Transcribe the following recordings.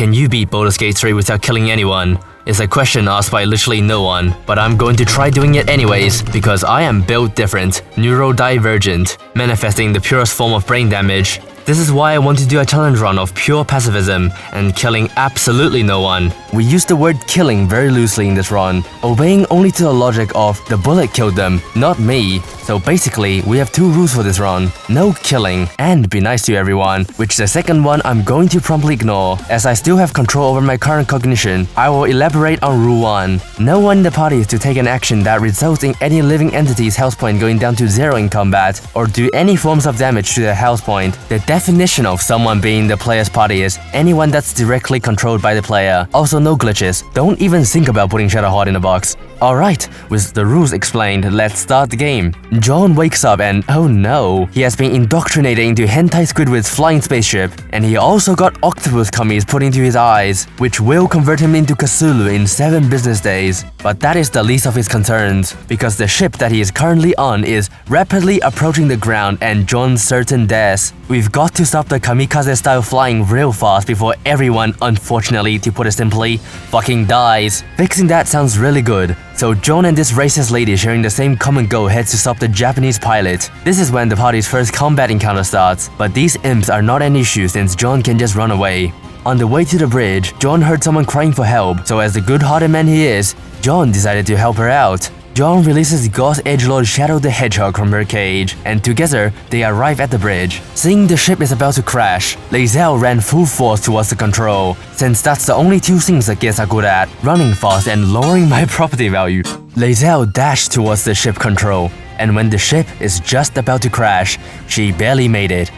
Can you beat Baldur's Gate 3 without killing anyone? It's a question asked by literally no one, but I'm going to try doing it anyways because I am built different, neurodivergent, manifesting the purest form of brain damage. This is why I want to do a challenge run of pure pacifism and killing absolutely no one. We use the word killing very loosely in this run, obeying only to the logic of the bullet killed them, not me. So basically, we have two rules for this run: no killing and be nice to everyone, which the second one I'm going to promptly ignore. As I still have control over my current cognition, I will elaborate on rule 1. No one in the party is to take an action that results in any living entity's health point going down to 0 in combat, or do any forms of damage to their health point. The definition of someone being the player's party is anyone that's directly controlled by the player. Also no glitches. Don't even think about putting Shadowheart in a box. Alright, with the rules explained, let's start the game. John wakes up and oh no, he has been indoctrinated into Hentai Squidward's flying spaceship, and he also got octopus cummies put into his eyes, which will convert him into Cthulhu in 7 business days. But that is the least of his concerns, because the ship that he is currently on is rapidly approaching the ground and John's certain death. We've got to stop the kamikaze style flying real fast before everyone, unfortunately to put it simply, fucking dies. Fixing that sounds really good. So John and this racist lady sharing the same common goal heads to stop the Japanese pilot. This is when the party's first combat encounter starts, but these imps are not an issue since John can just run away. On the way to the bridge, John heard someone crying for help, so as the good-hearted man he is, John decided to help her out. John releases Gauntlet edgelord Shadow the Hedgehog from her cage, and together, they arrive at the bridge. Seeing the ship is about to crash, 𝕡𝕒𝕚𝕚 ran full force towards the control, since that's the only two things that guests are good at, running fast and lowering my property value. 𝕡𝕚𝕚 dashed towards the ship control, and when the ship is just about to crash, she barely made it.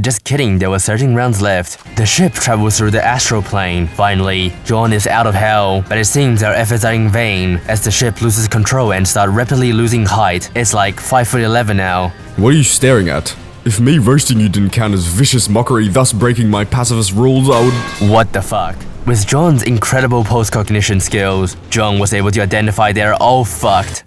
Just kidding, there were 13 rounds left. The ship travels through the astral plane. Finally, John is out of hell, but it seems our efforts are in vain as the ship loses control and starts rapidly losing height. It's like 5'11" now. What are you staring at? If me roasting you didn't count as vicious mockery, thus breaking my pacifist rules, I would… What the fuck? With John's incredible post-cognition skills, John was able to identify they're all fucked.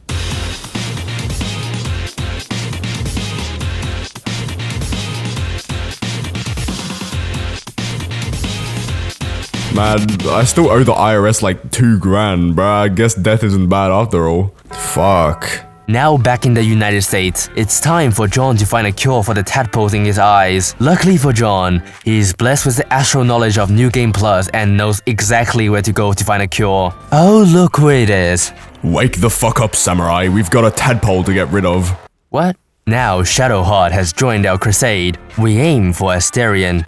Man, I still owe the IRS like 2 grand, bruh. I guess death isn't bad after all. Fuck. Now back in the United States, it's time for John to find a cure for the tadpoles in his eyes. Luckily for John, he is blessed with the astral knowledge of New Game Plus and knows exactly where to go to find a cure. Oh, look who it is. Wake the fuck up, samurai. We've got a tadpole to get rid of. What? Now Shadowheart has joined our crusade. We aim for Astarion.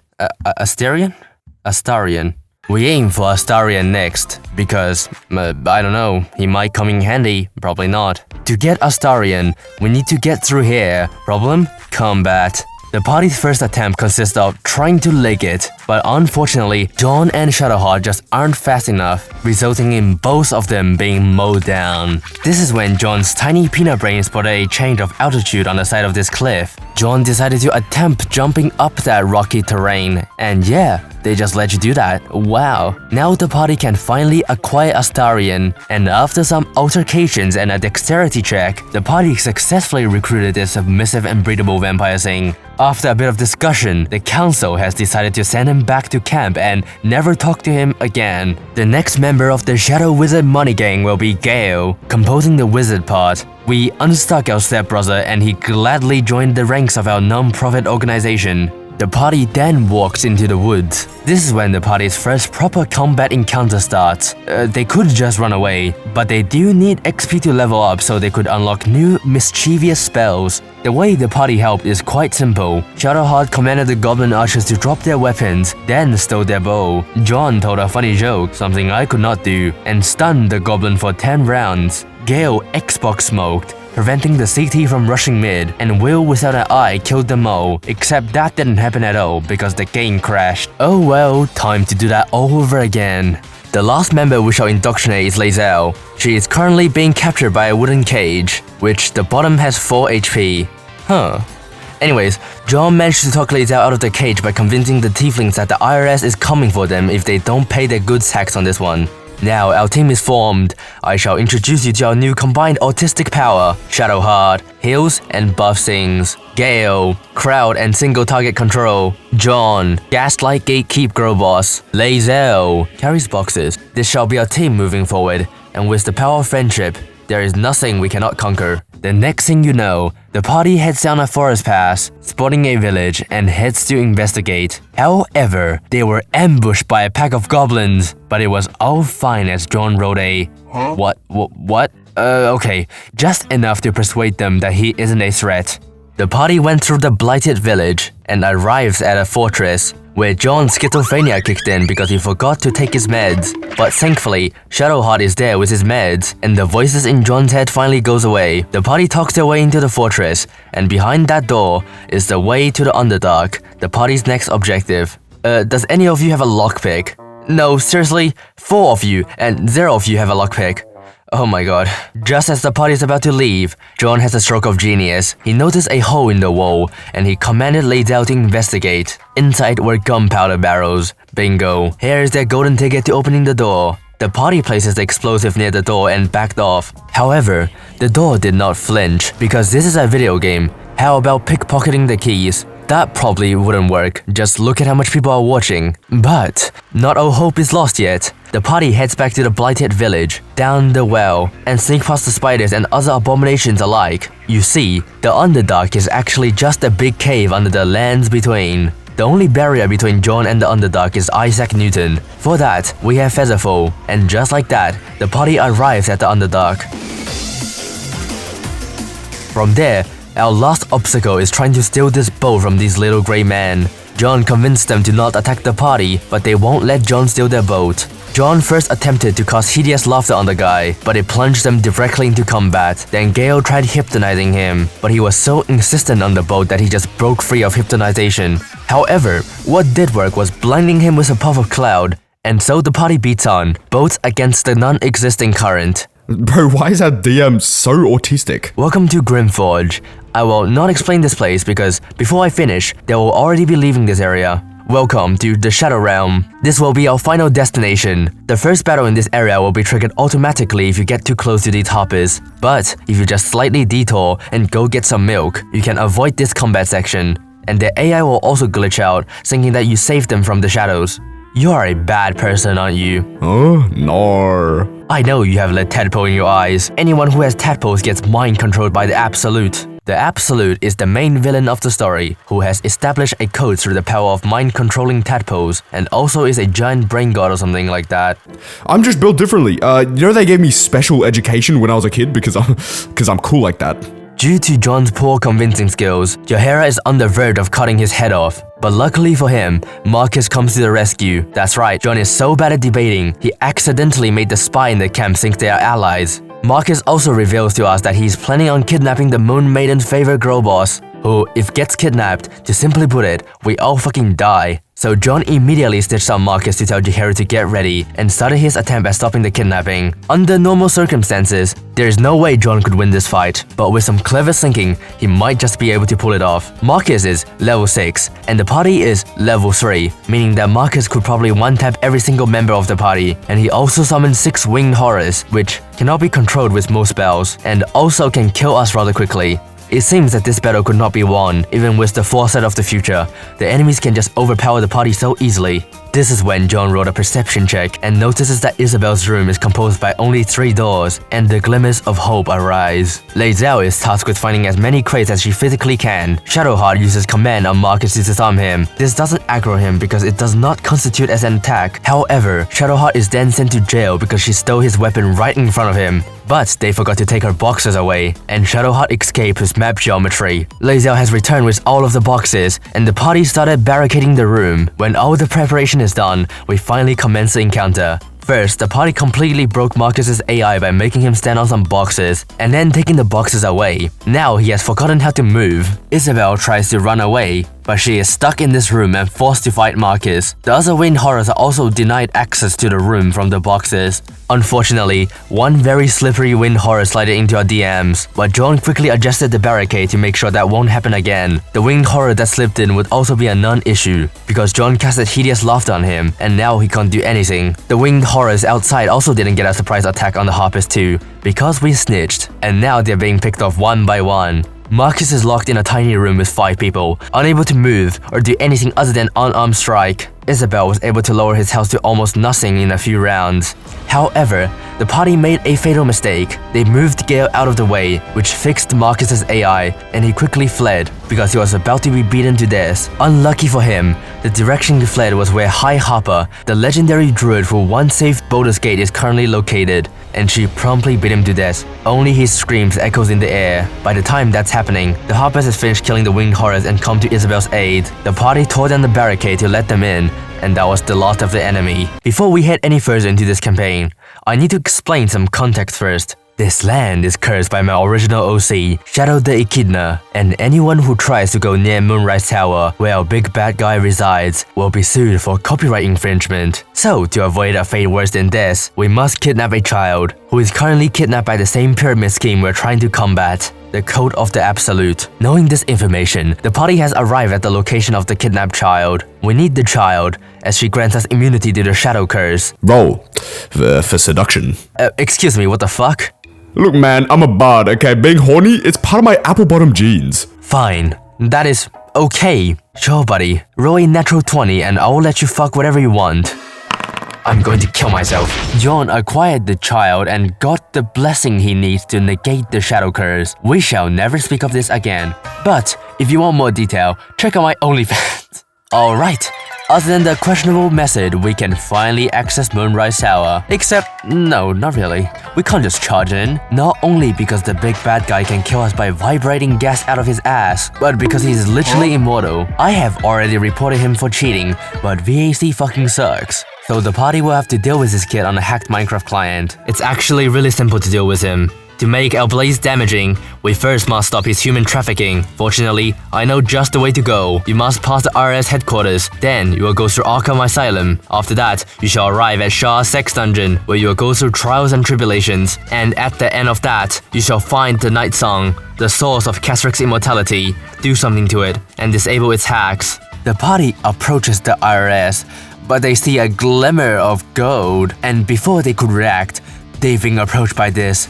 Astarion? Astarion. We aim for Astarion next, because, I don't know, he might come in handy, probably not. To get Astarion, we need to get through here. Problem? Combat. The party's first attempt consists of trying to leg it, but unfortunately, John and Shadowheart just aren't fast enough, resulting in both of them being mowed down. This is when John's tiny peanut brain spotted a change of altitude on the side of this cliff. John decided to attempt jumping up that rocky terrain, and yeah, they just let you do that. Wow. Now the party can finally acquire Astarion, and after some altercations and a dexterity check, the party successfully recruited this submissive and breedable vampire thing. After a bit of discussion, the council has decided to send him back to camp and never talk to him again. The next member of the Shadow Wizard Money Gang will be Gale, composing the wizard part. We unstuck our stepbrother and he gladly joined the ranks of our non-profit organization. The party then walks into the woods. This is when the party's first proper combat encounter starts. They could just run away, but they do need XP to level up so they could unlock new mischievous spells. The way the party helped is quite simple. Shadowheart commanded the goblin archers to drop their weapons, then stole their bow. John told a funny joke, something I could not do, and stunned the goblin for 10 rounds. Gale Xbox smoked, preventing the CT from rushing mid, and Will without an eye killed them all, except that didn't happen at all because the game crashed. Oh well, time to do that all over again. The last member we shall indoctrinate is 𝕡𝕚𝕚𝕚. She is currently being captured by a wooden cage, which the bottom has 4 HP. Anyways, John managed to talk 𝕡𝕚𝕚𝕚 out of the cage by convincing the tieflings that the IRS is coming for them if they don't pay their goods tax on this one. Now our team is formed. I shall introduce you to our new combined autistic power, Shadowheart, heals and buffs things. Gale, crowd and single target control. John, gaslight gatekeep girl boss. Lae'zel, carries boxes. This shall be our team moving forward, and with the power of friendship, there is nothing we cannot conquer. The next thing you know, the party heads down a forest pass, spotting a village, and heads to investigate. However, they were ambushed by a pack of goblins, but it was all fine as John wrote a… What? Okay, just enough to persuade them that he isn't a threat. The party went through the blighted village and arrives at a fortress, where John's schizophrenia kicked in because he forgot to take his meds. But thankfully, Shadowheart is there with his meds, and the voices in John's head finally goes away. The party talks their way into the fortress, and behind that door is the way to the Underdark, the party's next objective. Does any of you have a lockpick? No, seriously? 4 of you, and 0 of you have a lockpick. Oh my god. Just as the party is about to leave, John has a stroke of genius. He noticed a hole in the wall, and he commanded Lae'zel to investigate. Inside were gunpowder barrels. Bingo. Here is their golden ticket to opening the door. The party places the explosive near the door and backed off. However, the door did not flinch, because this is a video game. How about pickpocketing the keys? That probably wouldn't work, just look at how much people are watching. But not all hope is lost yet. The party heads back to the blighted village, down the well, and sneak past the spiders and other abominations alike. You see, the Underdark is actually just a big cave under the lands between. The only barrier between John and the Underdark is Isaac Newton. For that, we have Featherfall, and just like that, the party arrives at the Underdark. From there, our last obstacle is trying to steal this boat from these little grey men. John convinced them to not attack the party, but they won't let John steal their boat. John first attempted to cause hideous laughter on the guy, but it plunged them directly into combat. Then Gale tried hypnotizing him, but he was so insistent on the boat that he just broke free of hypnotization. However, what did work was blinding him with a puff of cloud, and so the party beats on, boats against the non-existing current. Bro, why is that DM so autistic? Welcome to Grimforge. I will not explain this place because before I finish, they will already be leaving this area. Welcome to the Shadow Realm. This will be our final destination. The first battle in this area will be triggered automatically if you get too close to these hoppers. But if you just slightly detour and go get some milk, you can avoid this combat section. And the AI will also glitch out, thinking that you saved them from the shadows. You are a bad person, aren't you? Oh, no. I know you have let tadpole in your eyes. Anyone who has tadpoles gets mind-controlled by the Absolute. The Absolute is the main villain of the story, who has established a code through the power of mind-controlling tadpoles, and also is a giant brain god or something like that. I'm just built differently. You know they gave me special education when I was a kid because I'm cool like that. Due to John's poor convincing skills, Jaheira is on the verge of cutting his head off. But luckily for him, Marcus comes to the rescue. That's right, John is so bad at debating, he accidentally made the spy in the camp think they are allies. Marcus also reveals to us that he's planning on kidnapping the Moon Maiden's favorite girl boss, who, if gets kidnapped, to simply put it, we all fucking die. So John immediately stitched on Marcus to tell Jaheira to get ready, and started his attempt at stopping the kidnapping. Under normal circumstances, there is no way John could win this fight, but with some clever thinking, he might just be able to pull it off. Marcus is level 6, and the party is level 3, meaning that Marcus could probably one-tap every single member of the party, and he also summons 6 winged horrors, which cannot be controlled with most spells, and also can kill us rather quickly. It seems that this battle could not be won, even with the foresight of the future. The enemies can just overpower the party so easily. This is when John rolled a perception check and notices that Isabel's room is composed by only 3 doors, and the glimmers of hope arise. Lae'zel is tasked with finding as many crates as she physically can. Shadowheart uses command on Marcus to disarm him. This doesn't aggro him because it does not constitute as an attack. However, Shadowheart is then sent to jail because she stole his weapon right in front of him. But they forgot to take her boxes away, and Shadowheart escaped with map geometry. Lae'zel has returned with all of the boxes, and the party started barricading the room. When all the preparation is done, we finally commence the encounter. First, the party completely broke Marcus's AI by making him stand on some boxes, and then taking the boxes away. Now he has forgotten how to move. Isabel tries to run away, but she is stuck in this room and forced to fight Marcus. The other winged horrors are also denied access to the room from the boxes. Unfortunately, one very slippery winged horror slid into our DMs, but John quickly adjusted the barricade to make sure that won't happen again. The winged horror that slipped in would also be a non-issue, because John casted hideous laughter on him, and now he can't do anything. The winged horrors outside also didn't get a surprise attack on the Harpist too, because we snitched, and now they're being picked off one by one. Marcus is locked in a tiny room with 5 people, unable to move or do anything other than unarmed strike. Isabel was able to lower his health to almost nothing in a few rounds. However, the party made a fatal mistake. They moved Gale out of the way, which fixed Marcus's AI, and he quickly fled because he was about to be beaten to death. Unlucky for him, the direction he fled was where High Harper, the legendary druid who once saved Baldur's Gate, is currently located, and she promptly beat him to death. Only his screams echoes in the air. By the time that's happening, the Harpers has finished killing the winged horrors and come to Isabel's aid. The party tore down the barricade to let them in, and that was the last of the enemy. Before we head any further into this campaign, I need to explain some context first. This land is cursed by my original OC, Shadow the Echidna, and anyone who tries to go near Moonrise Tower, where our big bad guy resides, will be sued for copyright infringement. So, to avoid a fate worse than this, we must kidnap a child, who is currently kidnapped by the same pyramid scheme we're trying to combat, the Code of the Absolute. Knowing this information, the party has arrived at the location of the kidnapped child. We need the child, as she grants us immunity to the Shadow Curse. Roll for seduction. Excuse me, what the fuck? Look man, I'm a bard, okay? Being horny, it's part of my apple-bottom genes. Fine. That is okay. Sure, buddy. Roll a natural 20 and I will let you fuck whatever you want. I'm going to kill myself. John acquired the child and got the blessing he needs to negate the Shadow Curse. We shall never speak of this again. But if you want more detail, check out my OnlyFans. Alright. Other than the questionable method, we can finally access Moonrise Tower. Except, no, not really. We can't just charge in. Not only because the big bad guy can kill us by vibrating gas out of his ass, but because he's literally immortal. I have already reported him for cheating, but VAC fucking sucks. So the party will have to deal with this kid on a hacked Minecraft client. It's actually really simple to deal with him. To make 𝕡𝕒𝕚𝕥 damaging, we first must stop his human trafficking. Fortunately, I know just the way to go. You must pass the RS headquarters, then you will go through Arkham Asylum. After that, you shall arrive at Shah's sex dungeon, where you will go through trials and tribulations. And at the end of that, you shall find the Night Song, the source of Ketheric's immortality. Do something to it, and disable its hacks. The party approaches the IRS, but they see a glimmer of gold, and before they could react, they've been approached by this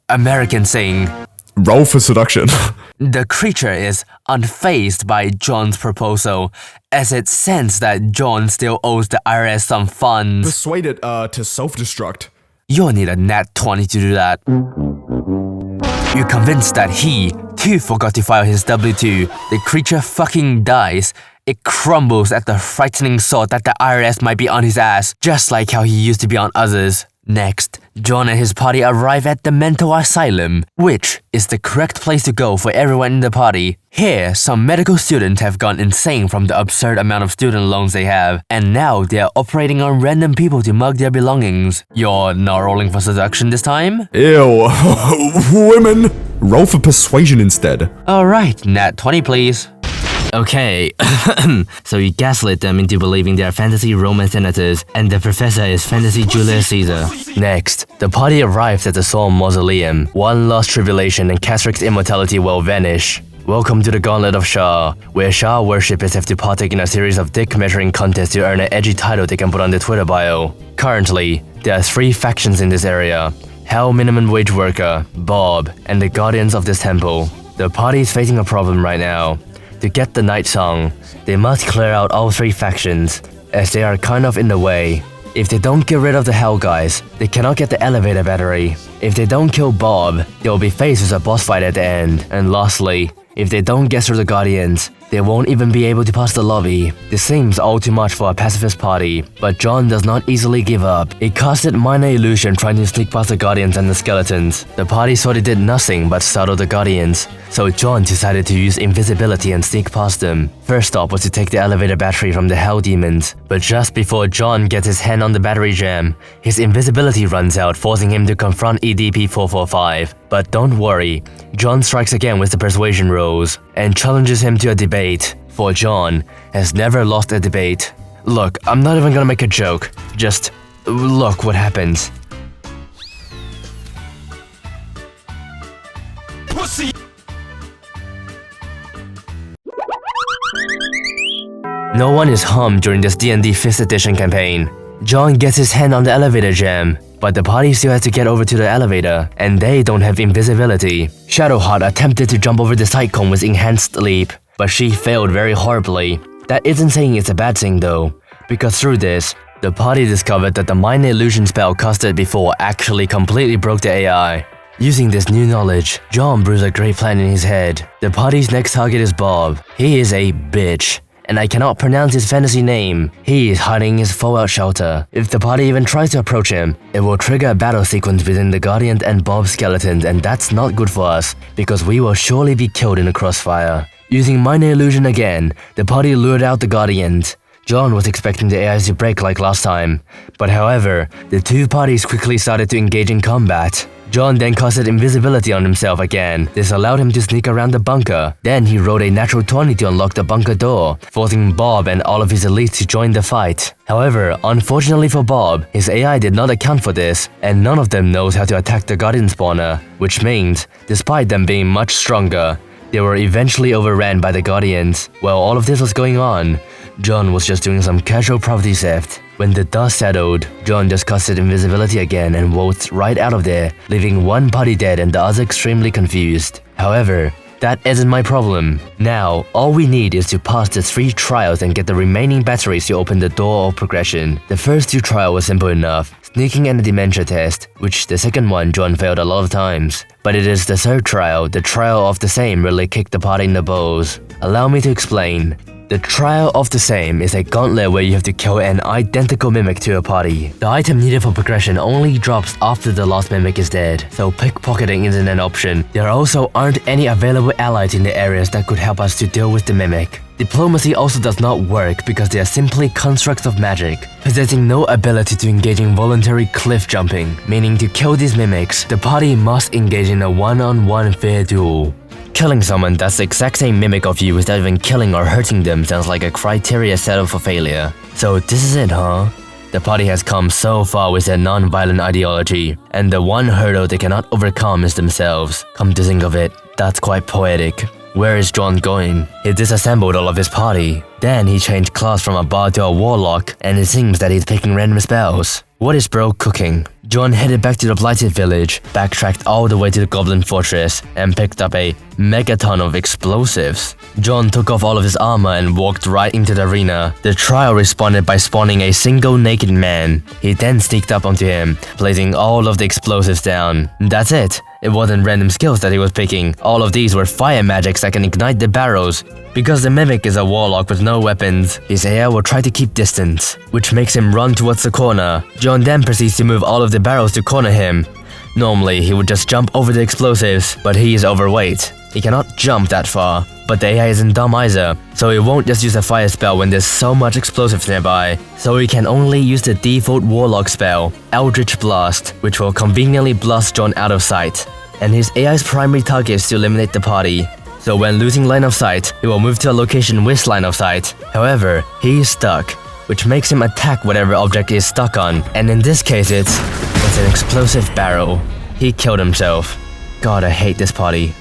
American thing. Roll for seduction. The creature is unfazed by John's proposal, as it sensed that John still owes the IRS some funds. Persuade it to self-destruct. You'll need a nat 20 to do that. You're convinced that he, too, forgot to file his W-2. The creature fucking dies. It crumbles at the frightening thought that the IRS might be on his ass, just like how he used to be on others. Next, John and his party arrive at the mental asylum, which is the correct place to go for everyone in the party. Here, some medical students have gone insane from the absurd amount of student loans they have, and now they are operating on random people to mug their belongings. You're not rolling for seduction this time? Ew, women! Roll for persuasion instead. Alright, nat 20 please. Okay, so you gaslit them into believing they're fantasy Roman senators, and the professor is fantasy Julius Caesar. Next, the party arrives at the Soul Mausoleum. One last tribulation and Ketheric's immortality will vanish. Welcome to the Gauntlet of Shah, where Shah worshippers have to partake in a series of dick measuring contests to earn an edgy title they can put on their Twitter bio. Currently, there are 3 factions in this area: Hell Minimum Wage Worker, Bob, and the Guardians of this temple. The party is facing a problem right now. To get the Night Song, they must clear out all 3 factions, as they are kind of in the way. If they don't get rid of the Hell guys, they cannot get the elevator battery. If they don't kill Bob, they will be faced with a boss fight at the end. And lastly, if they don't get through the Guardians, they won't even be able to pass the lobby. This seems all too much for a pacifist party, but John does not easily give up. It costed minor illusion trying to sneak past the Guardians and the skeletons. The party thought it did nothing but startle the Guardians, so John decided to use invisibility and sneak past them. First stop was to take the elevator battery from the Hell Demons, but just before John gets his hand on the battery gem, his invisibility runs out, forcing him to confront EDP-445. But don't worry, John strikes again with the persuasion rolls, and challenges him to a debate. for John has never lost a debate. Look, I'm not even gonna make a joke. Just look what happens. Pussy. No one is harmed during this D&D 5th edition campaign. John gets his hand on the elevator gem, but the party still has to get over to the elevator, and they don't have invisibility. Shadowheart attempted to jump over the side cone with enhanced leap, but she failed very horribly. That isn't saying it's a bad thing though, because through this, the party discovered that the minor illusion spell casted before actually completely broke the AI. Using this new knowledge, John brews a great plan in his head. The party's next target is Bob. He is a bitch, and I cannot pronounce his fantasy name. He is hiding in his fallout shelter. If the party even tries to approach him, it will trigger a battle sequence between the Guardian and Bob's skeletons, and that's not good for us, because we will surely be killed in the crossfire. Using minor illusion again, the party lured out the Guardians. John was expecting the AIs to break like last time, but however, the two parties quickly started to engage in combat. John then casted invisibility on himself again. This allowed him to sneak around the bunker. Then he rolled a natural 20 to unlock the bunker door, forcing Bob and all of his elites to join the fight. However, unfortunately for Bob, his AI did not account for this, and none of them knows how to attack the Guardian spawner, which means, despite them being much stronger, they were eventually overran by the Guardians. While all of this was going on, John was just doing some casual property theft. When the dust settled, John just casted invisibility again and waltzed right out of there, leaving one party dead and the other extremely confused. However, that isn't my problem. Now, all we need is to pass the 3 trials and get the remaining batteries to open the door of progression. The first 2 trials were simple enough, sneaking and a dementia test, which the second one John failed a lot of times. But it is the third trial, the trial of the same, really kicked the party in the balls. Allow me to explain. The Trial of the Same is a gauntlet where you have to kill an identical mimic to a party. The item needed for progression only drops after the last mimic is dead, so pickpocketing isn't an option. There also aren't any available allies in the areas that could help us to deal with the mimic. Diplomacy also does not work because they are simply constructs of magic, possessing no ability to engage in voluntary cliff jumping, meaning to kill these mimics, the party must engage in a one-on-one fair duel. Killing someone that's the exact same mimic of you without even killing or hurting them sounds like a criteria set up for failure. So this is it, huh? The party has come so far with their non-violent ideology, and the one hurdle they cannot overcome is themselves. Come to think of it, that's quite poetic. Where is John going? He disassembled all of his party. Then he changed class from a bard to a warlock, and it seems that he's picking random spells. What is bro cooking? John headed back to the Blighted Village, backtracked all the way to the Goblin Fortress, and picked up a megaton of explosives. John took off all of his armor and walked right into the arena. The trial responded by spawning a single naked man. He then sneaked up onto him, placing all of the explosives down. That's it. It wasn't random skills that he was picking. All of these were fire magics that can ignite the barrels. Because the mimic is a warlock with no weapons, his AI will try to keep distance, which makes him run towards the corner. John then proceeds to move all of the barrels to corner him. Normally, he would just jump over the explosives, but he is overweight. He cannot jump that far, but the AI isn't dumb either, so he won't just use a fire spell when there's so much explosives nearby. So he can only use the default warlock spell, Eldritch Blast, which will conveniently blast John out of sight. And his AI's primary target is to eliminate the party. So when losing line of sight, he will move to a location with line of sight. However, he is stuck, which makes him attack whatever object he is stuck on. And in this case it's an explosive barrel. He killed himself. God, I hate this party.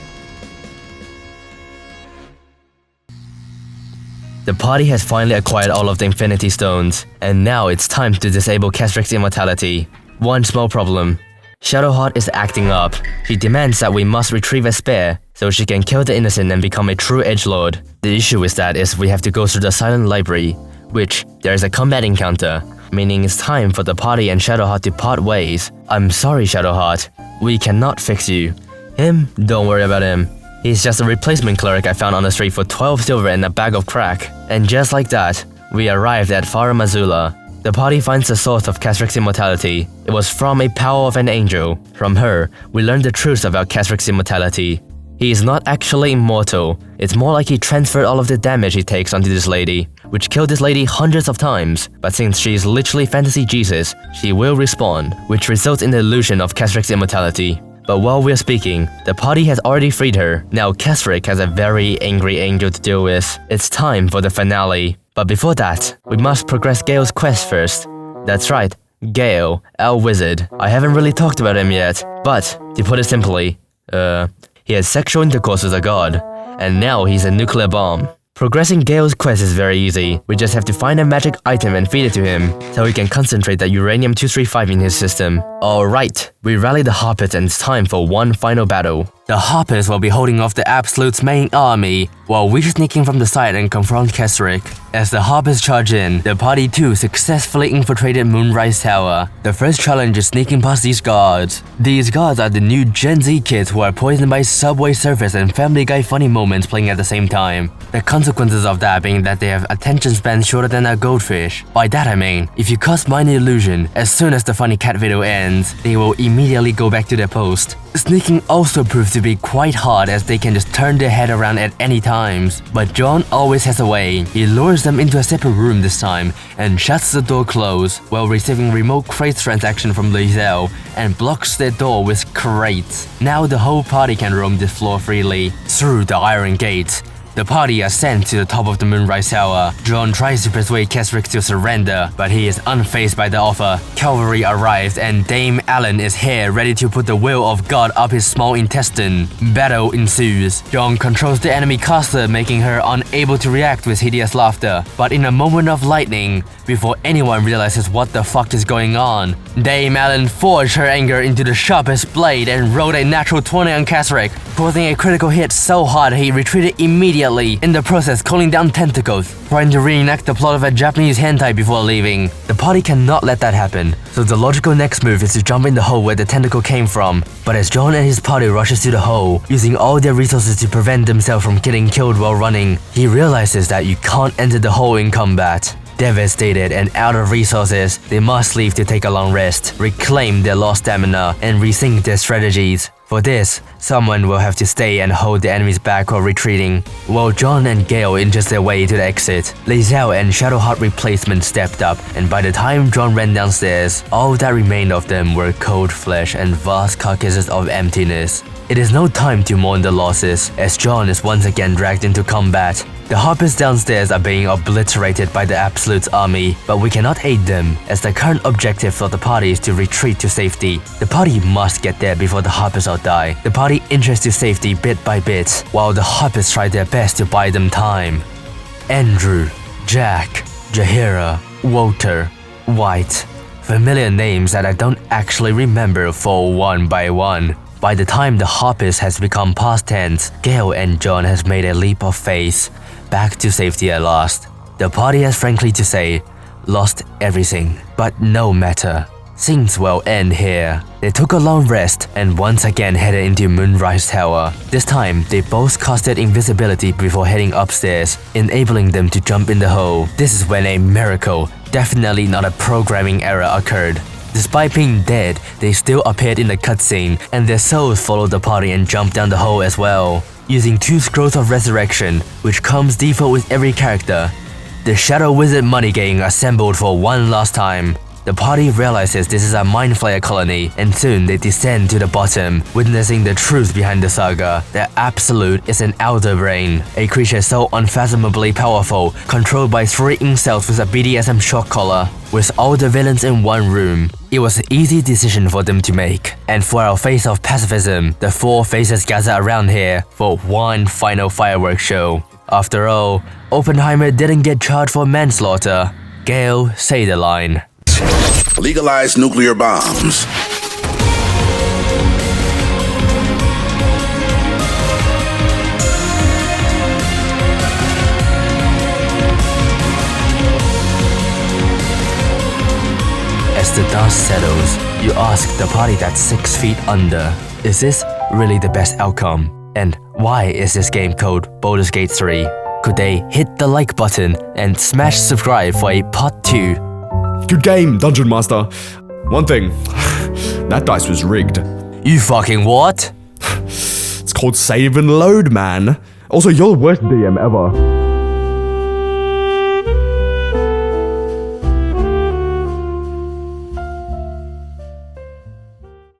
The party has finally acquired all of the Infinity Stones, and now it's time to disable Ketheric's immortality. One small problem. Shadowheart is acting up. She demands that we must retrieve a spare, so she can kill the innocent and become a true edgelord. The issue with that is we have to go through the Silent Library, which there is a combat encounter, meaning it's time for the party and Shadowheart to part ways. I'm sorry, Shadowheart. We cannot fix you. Him? Don't worry about him. He's just a replacement cleric I found on the street for 12 silver and a bag of crack. And just like that, we arrived at Fara Mazula. The party finds the source of Ketheric's immortality. It was from a power of an angel. From her, we learned the truth about Ketheric's immortality. He is not actually immortal. It's more like he transferred all of the damage he takes onto this lady, which killed this lady hundreds of times. But since she is literally fantasy Jesus, she will respawn, which results in the illusion of Ketheric's immortality. But while we're speaking, the party has already freed her. Now Ketheric has a very angry angel to deal with. It's time for the finale. But before that, we must progress Gale's quest first. That's right, Gale, our wizard. I haven't really talked about him yet, but to put it simply, he had sexual intercourse with a god, and now he's a nuclear bomb. Progressing Gale's quest is very easy. We just have to find a magic item and feed it to him, so he can concentrate that uranium-235 in his system. Alright, we rally the Harpists and it's time for one final battle. The Harpists will be holding off the Absolute's main army, while we're sneaking from the side and confront Ketheric. As the Harpists charge in, the party too successfully infiltrated Moonrise Tower. The first challenge is sneaking past these guards. These guards are the new Gen Z kids who are poisoned by Subway Surfers and Family Guy funny moments playing at the same time. The consequences of that being that they have attention span shorter than a goldfish. By that I mean, if you cast Mind Illusion, as soon as the funny cat video ends, they will immediately go back to their post. Sneaking also proves to be quite hard as they can just turn their head around at any times. But John always has a way. He lures them into a separate room this time and shuts the door closed while receiving remote crate transaction from Lizelle and blocks their door with crates. Now the whole party can roam this floor freely through the iron gates. The party are sent to the top of the Moonrise Tower. John tries to persuade Ketheric to surrender, but he is unfazed by the offer. Cavalry arrives and Dame Allen is here ready to put the will of God up his small intestine. Battle ensues. John controls the enemy caster, making her unable to react with hideous laughter. But in a moment of lightning, before anyone realizes what the fuck is going on, Dame Allen forged her anger into the sharpest blade and rolled a natural 20 on Ketheric, causing a critical hit so hard he retreated immediately, in the process calling down tentacles, trying to reenact the plot of a Japanese hentai before leaving. The party cannot let that happen, so the logical next move is to jump in the hole where the tentacle came from. But as John and his party rushes to the hole, using all their resources to prevent themselves from getting killed while running, he realizes that you can't enter the hole in combat. Devastated and out of resources, they must leave to take a long rest, reclaim their lost stamina, and rethink their strategies. For this, someone will have to stay and hold the enemies back while retreating. While John and Gale inches their way to the exit, Lizelle and Shadowheart replacement stepped up, and by the time John ran downstairs, all that remained of them were cold flesh and vast carcasses of emptiness. It is no time to mourn the losses, as John is once again dragged into combat. The Harpists downstairs are being obliterated by the Absolute's army, but we cannot aid them, as the current objective of the party is to retreat to safety. The party must get there before the Harpists all die. The party inches to safety bit by bit, while the Harpists try their best to buy them time. Andrew, Jack, Jahira, Walter, White. Familiar names that I don't actually remember fall one by one. By the time the Harpist has become past tense, Gale and John has made a leap of faith, back to safety at last. The party has frankly to say, lost everything, but no matter. Things will end here. They took a long rest and once again headed into Moonrise Tower. This time, they both casted invisibility before heading upstairs, enabling them to jump in the hole. This is when a miracle, definitely not a programming error, occurred. Despite being dead, they still appeared in the cutscene, and their souls followed the party and jumped down the hole as well. Using 2 scrolls of resurrection, which comes default with every character, the Shadow Wizard Money Gang assembled for one last time. The party realizes this is a Mind Flayer colony, and soon they descend to the bottom, witnessing the truth behind the saga. The Absolute is an Elder Brain, a creature so unfathomably powerful, controlled by 3 incels with a BDSM shock collar. With all the villains in one room, it was an easy decision for them to make. And for our face of pacifism, the 4 faces gather around here for one final fireworks show. After all, Oppenheimer didn't get charged for manslaughter. Gale, say the line. Legalize nuclear bombs. As the dust settles, you ask the party that's 6 feet under, is this really the best outcome? And why is this game called Baldur's Gate 3? Could they hit the like button and smash subscribe for a part 2? Good game, Dungeon Master. One thing, that dice was rigged. You fucking what? It's called save and load, man. Also, you're the worst DM ever.